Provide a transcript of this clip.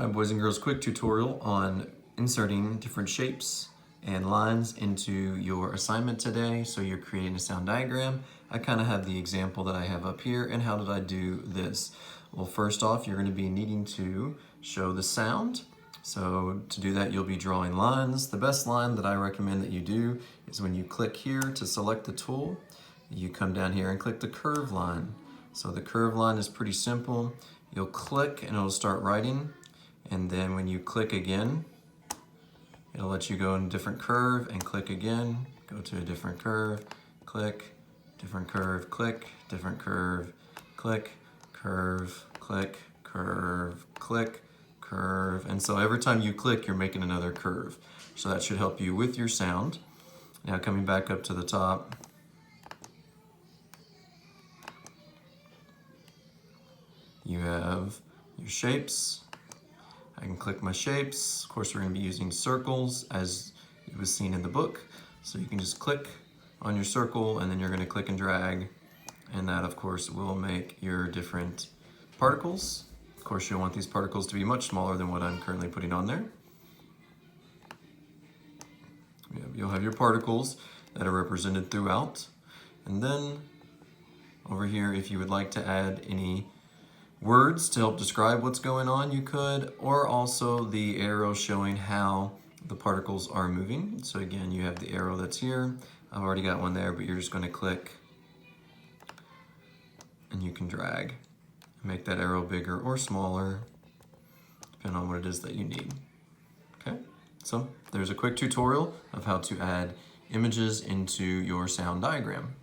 Hi boys and girls, quick tutorial on inserting different shapes and lines into your assignment today. So you're creating a sound diagram. I kind of have the example that I have up here, and how did I do this? Well, first off, you're going to be needing to show the sound. So to do that, you'll be drawing lines. The best line that I recommend that you do is when you click here to select the tool, you come down here and click the curve line. So the curve line is pretty simple. You'll click and it'll start writing. And then when you click again, it'll let you go in a different curve and click again, go to a different curve, click, different curve, click, different curve, click, curve, click, curve, click, curve. And so every time you click, you're making another curve. So that should help you with your sound. Now coming back up to the top, you have your shapes. I can click my shapes. Of course, we're going to be using circles as it was seen in the book. So you can just click on your circle and then you're going to click and drag. And that, of course, will make your different particles. Of course, you'll want these particles to be much smaller than what I'm currently putting on there. You'll have your particles that are represented throughout. And then over here, if you would like to add any words to help describe what's going on, you could, or also the arrow showing how the particles are moving. So again, you have the arrow that's here. I've already got one there, but you're just going to click and you can drag. Make that arrow bigger or smaller, depending on what it is that you need. Okay, so there's a quick tutorial of how to add images into your sound diagram.